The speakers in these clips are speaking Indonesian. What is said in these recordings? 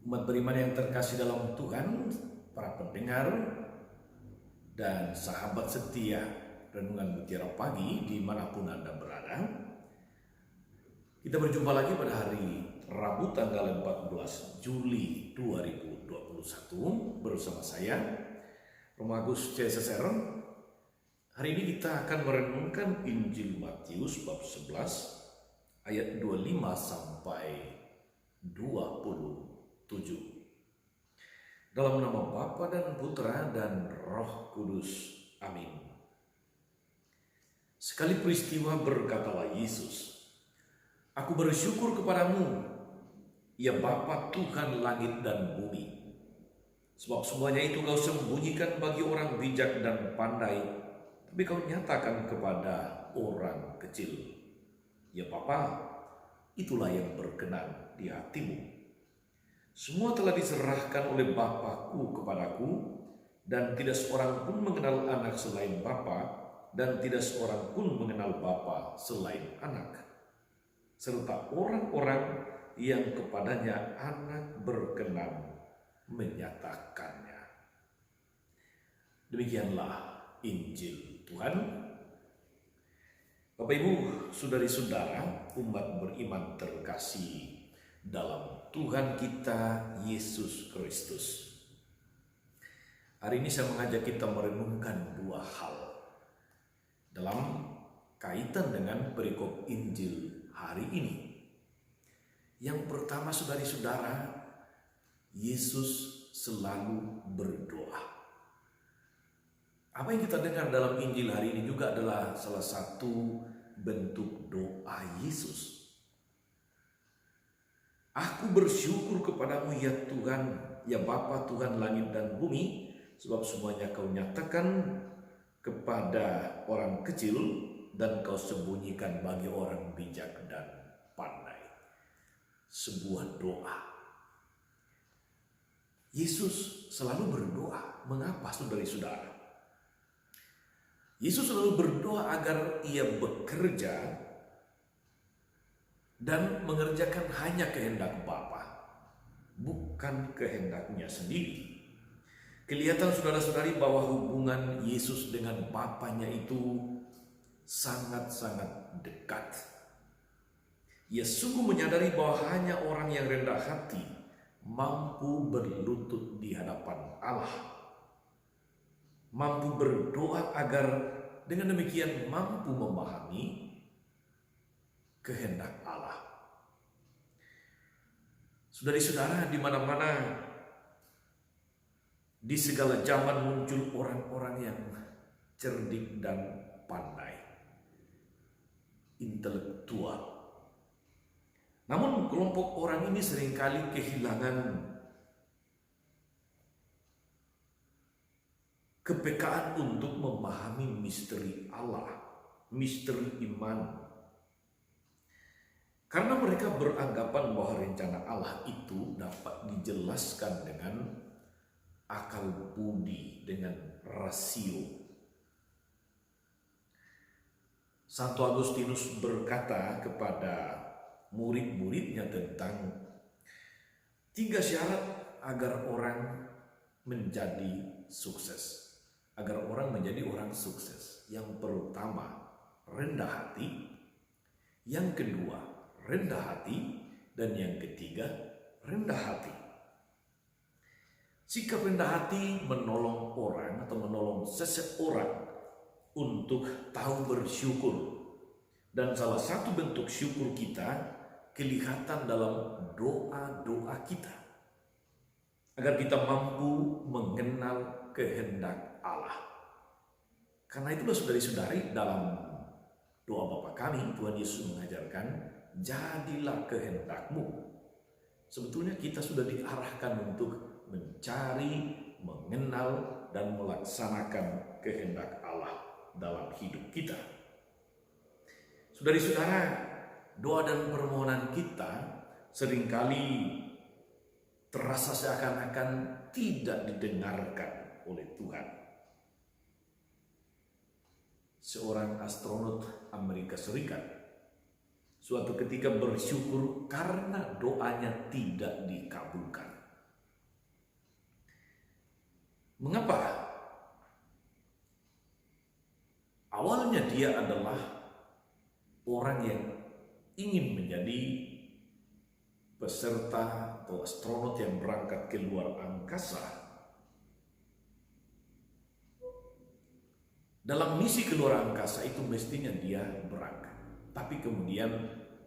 Umat beriman yang terkasih dalam Tuhan, para pendengar dan sahabat setia Renungan Mutiara Pagi dimanapun Anda berada, kita berjumpa lagi pada hari Rabu tanggal 14 Juli 2021 bersama saya, Romagus CSSR. Hari ini kita akan merenungkan Injil Matius bab 11 ayat 25 sampai 27. Dalam nama Bapa dan Putra dan Roh Kudus. Amin. Sekali peristiwa berkatalah Yesus, "Aku bersyukur kepadamu, ya Bapa Tuhan langit dan bumi, sebab semuanya itu kau sembunyikan bagi orang bijak dan pandai, tapi kau nyatakan kepada orang kecil. Ya Bapa, itulah yang berkenan di hatimu. Semua telah diserahkan oleh Bapa-Ku kepadaku, dan tidak seorang pun mengenal anak selain Bapa, dan tidak seorang pun mengenal Bapa selain anak, serta orang-orang yang kepadanya anak berkenan menyatakannya." Demikianlah Injil Tuhan. Bapak Ibu, saudari-saudara, umat beriman terkasih dalam Tuhan kita Yesus Kristus. Hari ini saya mengajak kita merenungkan dua hal dalam kaitan dengan perikop Injil hari ini. Yang pertama, saudari-saudara, Yesus selalu berdoa. Apa yang kita dengar dalam Injil hari ini juga adalah salah satu bentuk doa Yesus. "Aku bersyukur kepadamu ya Tuhan, ya Bapa Tuhan langit dan bumi, sebab semuanya kau nyatakan kepada orang kecil dan kau sembunyikan bagi orang bijak dan pandai." Sebuah doa. Yesus selalu berdoa. Mengapa, saudari-saudara? Yesus selalu berdoa agar ia bekerja dan mengerjakan hanya kehendak Bapa, bukan kehendaknya sendiri. Kelihatan saudara-saudari bahwa hubungan Yesus dengan Bapanya itu sangat-sangat dekat. Ia sungguh menyadari bahwa hanya orang yang rendah hati mampu berlutut di hadapan Allah, mampu berdoa agar dengan demikian mampu memahami kehendak Allah. Saudari-saudara, di mana-mana di segala zaman muncul orang-orang yang cerdik dan pandai, intelektual. Namun kelompok orang ini seringkali kehilangan kepekaan untuk memahami misteri Allah, misteri iman. Karena mereka beranggapan bahwa rencana Allah itu dapat dijelaskan dengan akal budi, dengan rasio. Santo Agustinus berkata kepada murid-muridnya tentang 3 syarat agar orang menjadi sukses. Agar orang menjadi orang sukses. Yang pertama, rendah hati. Yang kedua, rendah hati. Dan yang ketiga, rendah hati. Sikap rendah hati menolong orang atau menolong seseorang untuk tahu bersyukur. Dan salah satu bentuk syukur kita kelihatan dalam doa-doa kita, agar kita mampu mengenal kehendak Allah. Karena itulah saudari-saudari, dalam doa Bapa kami, Tuhan Yesus mengajarkan, "Jadilah kehendakmu." Sebetulnya kita sudah diarahkan untuk mencari, mengenal, dan melaksanakan kehendak Allah dalam hidup kita. Saudari-saudara, doa dan permohonan kita seringkali terasa seakan-akan tidak didengarkan oleh Tuhan. Seorang astronot Amerika Serikat suatu ketika bersyukur karena doanya tidak dikabulkan. Mengapa? Awalnya dia adalah orang yang ingin menjadi peserta atau astronot yang berangkat ke luar angkasa. Dalam misi ke luar angkasa itu mestinya dia berangkat, tapi kemudian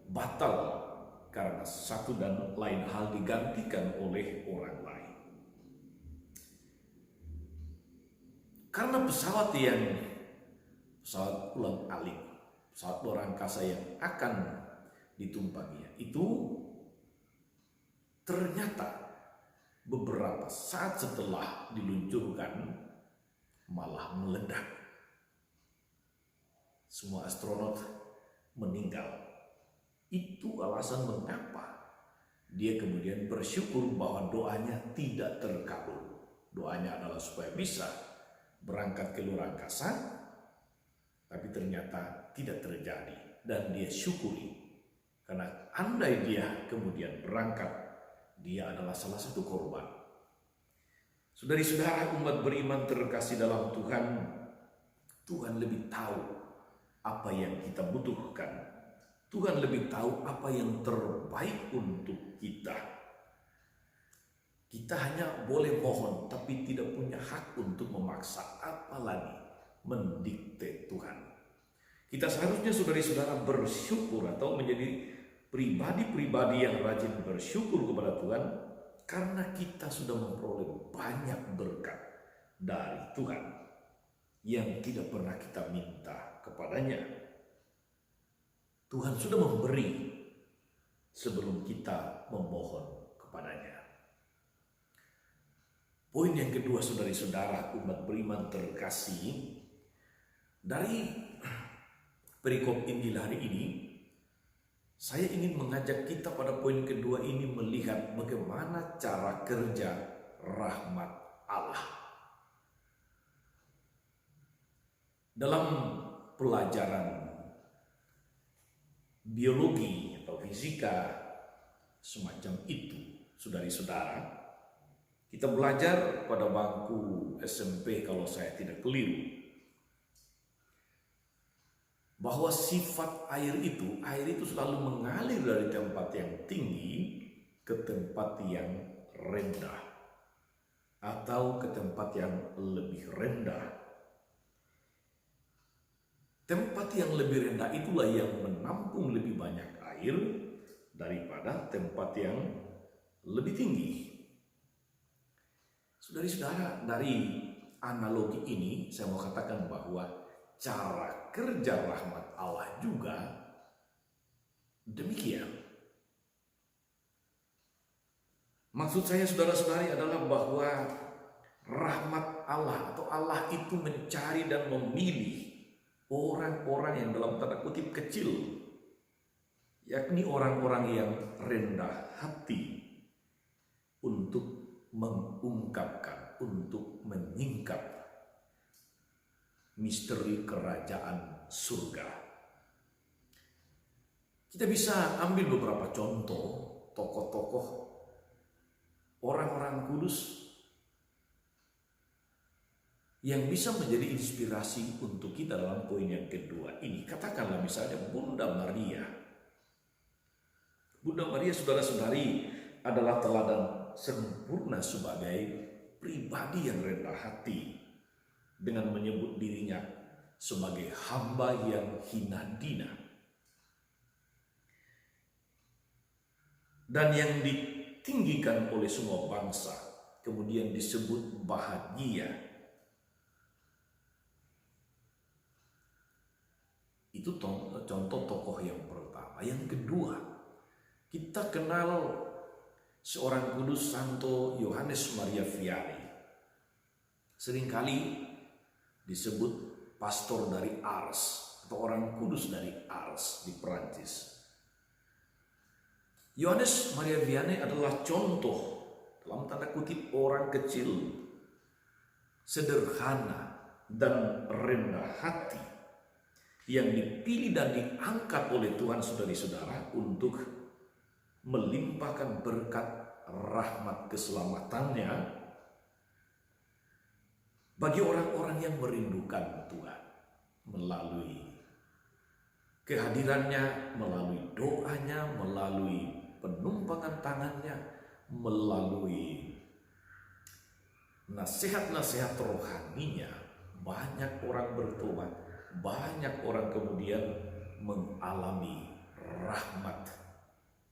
batal karena satu dan lain hal digantikan oleh orang lain. Karena pesawat ulang-alik, pesawat luar angkasa yang akan ditumpanginya itu ternyata beberapa saat setelah diluncurkan malah meledak. Semua astronot meninggal. Itu alasan mengapa dia kemudian bersyukur bahwa doanya tidak terkabul. Doanya adalah supaya bisa berangkat ke luar angkasa, tapi ternyata tidak terjadi, dan dia syukuri. Karena andai dia kemudian berangkat, dia adalah salah satu korban. Saudari-saudara umat beriman terkasih dalam Tuhan, Tuhan lebih tahu apa yang kita butuhkan. Tuhan lebih tahu apa yang terbaik untuk kita. Kita hanya boleh mohon, tapi tidak punya hak untuk memaksa, apalagi mendikte Tuhan. Kita seharusnya saudari-saudara bersyukur atau menjadi pribadi-pribadi yang rajin bersyukur kepada Tuhan, karena kita sudah memperoleh banyak berkat dari Tuhan yang tidak pernah kita minta kepadanya. Tuhan sudah memberi sebelum kita memohon kepadanya. Poin yang kedua, saudari-saudara umat beriman terkasih, dari perikop Injil hari ini, saya ingin mengajak kita pada poin kedua ini melihat bagaimana cara kerja rahmat Allah. Dalam pelajaran biologi atau fisika semacam itu, saudari-saudara, kita belajar pada bangku SMP kalau saya tidak keliru, bahwa sifat air itu selalu mengalir dari tempat yang tinggi ke tempat yang rendah atau ke tempat yang lebih rendah. Tempat yang lebih rendah itulah yang menampung lebih banyak air daripada tempat yang lebih tinggi. Saudari-saudara, dari analogi ini saya mau katakan bahwa cara kerja rahmat Allah juga demikian. Maksud saya saudara-saudari adalah bahwa rahmat Allah atau Allah itu mencari dan memilih orang-orang yang dalam tanda kutip kecil, yakni orang-orang yang rendah hati, untuk mengungkapkan, untuk menyingkap misteri kerajaan surga. Kita bisa ambil beberapa contoh tokoh-tokoh orang-orang kudus yang bisa menjadi inspirasi untuk kita dalam poin yang kedua ini. Katakanlah misalnya Bunda Maria. Bunda Maria, saudara-saudari, adalah teladan sempurna sebagai pribadi yang rendah hati, dengan menyebut dirinya sebagai hamba yang hina dina dan yang ditinggikan oleh semua bangsa, kemudian disebut bahagia. Itu contoh tokoh yang pertama. Yang kedua, kita kenal seorang kudus, Santo Yohanes Maria Vianney. Seringkali disebut pastor dari Ars atau orang kudus dari Ars di Perancis. Yohanes Maria Vianney adalah contoh dalam tanda kutip orang kecil, sederhana dan rendah hati, yang dipilih dan diangkat oleh Tuhan, saudari-saudara, untuk melimpahkan berkat rahmat keselamatannya Bagi orang-orang yang merindukan Tuhan melalui kehadirannya, melalui doanya, melalui penumpangan tangannya, melalui nasihat-nasihat rohaninya, banyak orang bertobat, banyak orang kemudian mengalami rahmat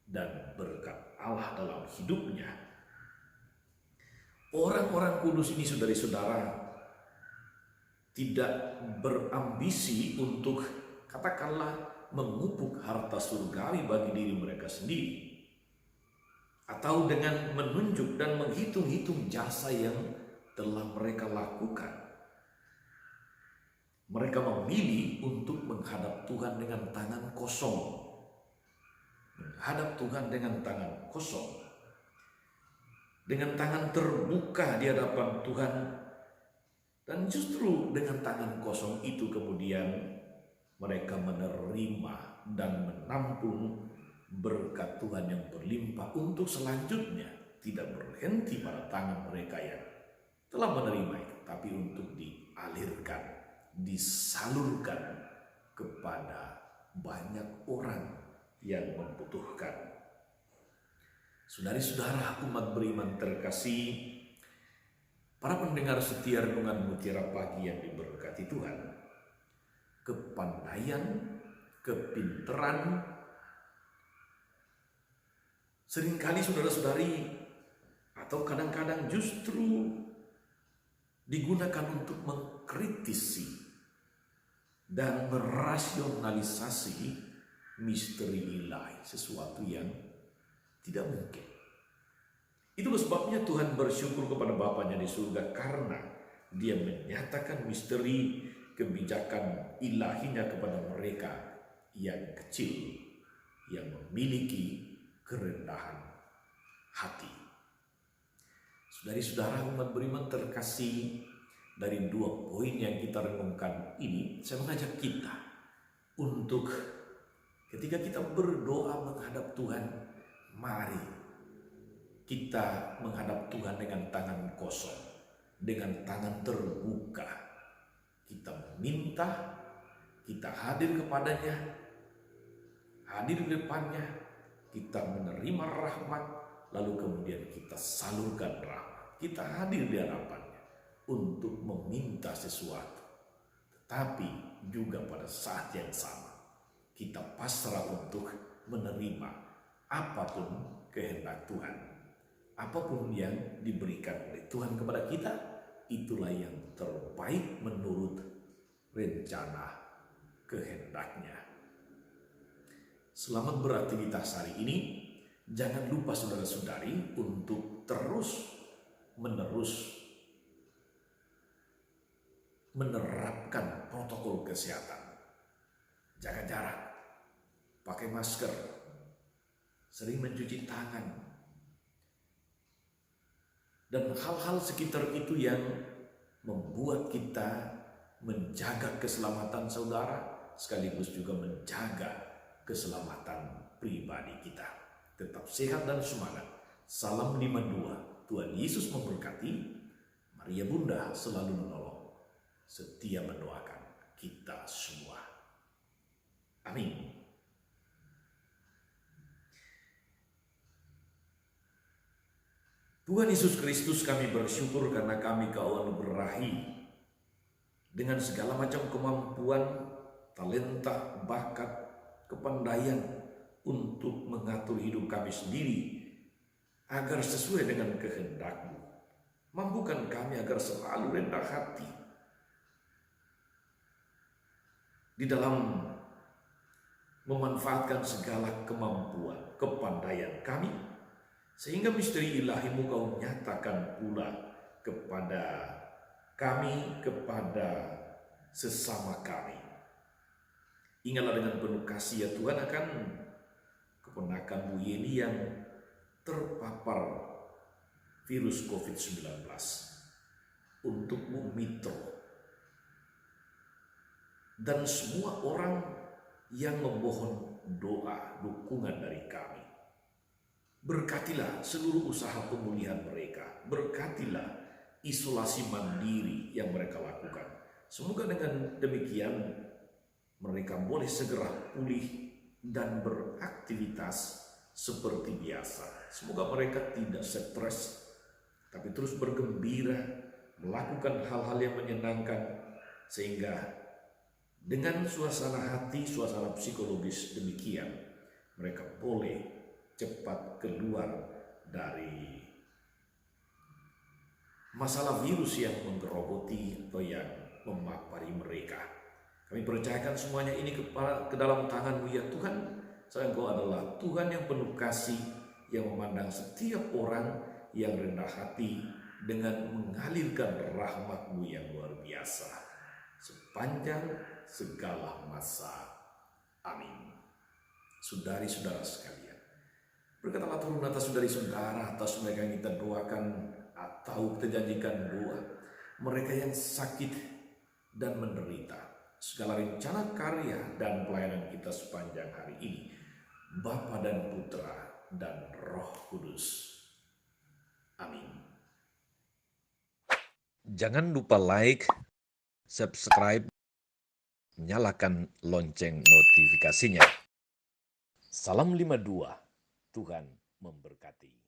dan berkat Allah dalam hidupnya. Orang-orang kudus ini, saudari-saudara, tidak berambisi untuk katakanlah mengupuk harta surgawi bagi diri mereka sendiri, atau dengan menunjuk dan menghitung-hitung jasa yang telah mereka lakukan. Mereka memilih untuk menghadap Tuhan dengan tangan kosong. Menghadap Tuhan dengan tangan kosong. Dengan tangan terbuka di hadapan Tuhan. Dan justru dengan tangan kosong itu kemudian mereka menerima dan menampung berkat Tuhan yang berlimpah untuk selanjutnya tidak berhenti pada tangan mereka yang telah menerima itu, tapi untuk dialirkan, disalurkan kepada banyak orang yang membutuhkan. Saudari-saudara umat beriman terkasih, para pendengar setia renungan Mutiara Pagi yang diberkati Tuhan, kepandaian, kepinteran, seringkali saudara-saudari atau kadang-kadang justru digunakan untuk mengkritisi dan merasionalisasi misteri ilahi, sesuatu yang tidak mungkin. Itulah sebabnya Tuhan bersyukur kepada Bapanya di surga karena Dia menyatakan misteri kebijakan ilahinya kepada mereka yang kecil, yang memiliki kerendahan hati. Saudari-saudara umat beriman terkasih, dari 2 poin yang kita renungkan ini, saya mengajak kita untuk ketika kita berdoa menghadap Tuhan, mari kita menghadap Tuhan dengan tangan kosong, dengan tangan terbuka. Kita meminta, kita hadir kepadanya, hadir di depannya, kita menerima rahmat, lalu kemudian kita salurkan rahmat. Kita hadir di hadapannya untuk meminta sesuatu. Tetapi juga pada saat yang sama, kita pasrah untuk menerima apapun kehendak Tuhan. Apapun yang diberikan oleh Tuhan kepada kita, itulah yang terbaik menurut rencana kehendaknya. Selamat beraktivitas hari ini. Jangan lupa saudara-saudari untuk terus-menerus menerapkan protokol kesehatan. Jaga jarak, pakai masker, sering mencuci tangan, dan hal-hal sekitar itu yang membuat kita menjaga keselamatan saudara, sekaligus juga menjaga keselamatan pribadi kita. Tetap sehat dan semangat. Salam 52. Tuhan Yesus memberkati. Maria Bunda selalu menolong, setia mendoakan kita semua. Amin. Tuhan Yesus Kristus, kami bersyukur karena kami Kau anugerahi dengan segala macam kemampuan, talenta, bakat, kepandaian untuk mengatur hidup kami sendiri agar sesuai dengan kehendak-Mu. Mampukan kami agar selalu rendah hati di dalam memanfaatkan segala kemampuan, kepandaian kami, sehingga misteri ilahi-Mu Kau nyatakan pula kepada kami, kepada sesama kami. Ingatlah dengan penuh kasih ya Tuhan akan keponakan Bu Yeni yang terpapar virus COVID-19. Untuk-Mu Mitro dan semua orang yang memohon doa, dukungan dari kami. Berkatilah seluruh usaha pemulihan mereka. Berkatilah isolasi mandiri yang mereka lakukan. Semoga dengan demikian mereka boleh segera pulih dan beraktivitas seperti biasa. Semoga mereka tidak stres, tapi terus bergembira, melakukan hal-hal yang menyenangkan, sehingga dengan suasana hati, suasana psikologis demikian, mereka boleh cepat keluar dari masalah virus yang menggerogoti atau yang memapari mereka. Kami percayakan semuanya ini ke dalam tangan-Mu ya Tuhan. Sebab Engkau adalah Tuhan yang penuh kasih, yang memandang setiap orang yang rendah hati dengan mengalirkan rahmat-Mu yang luar biasa sepanjang segala masa. Amin. Saudari-saudara sekalian, berkatalah turun atas saudari-saudara, atas mereka yang kita doakan atau kita janjikan doa, mereka yang sakit dan menderita, segala rencana karya dan pelayanan kita sepanjang hari ini, Bapa dan Putra dan Roh Kudus. Amin. Jangan lupa like, subscribe, nyalakan lonceng notifikasinya. Salam 52, Tuhan memberkati.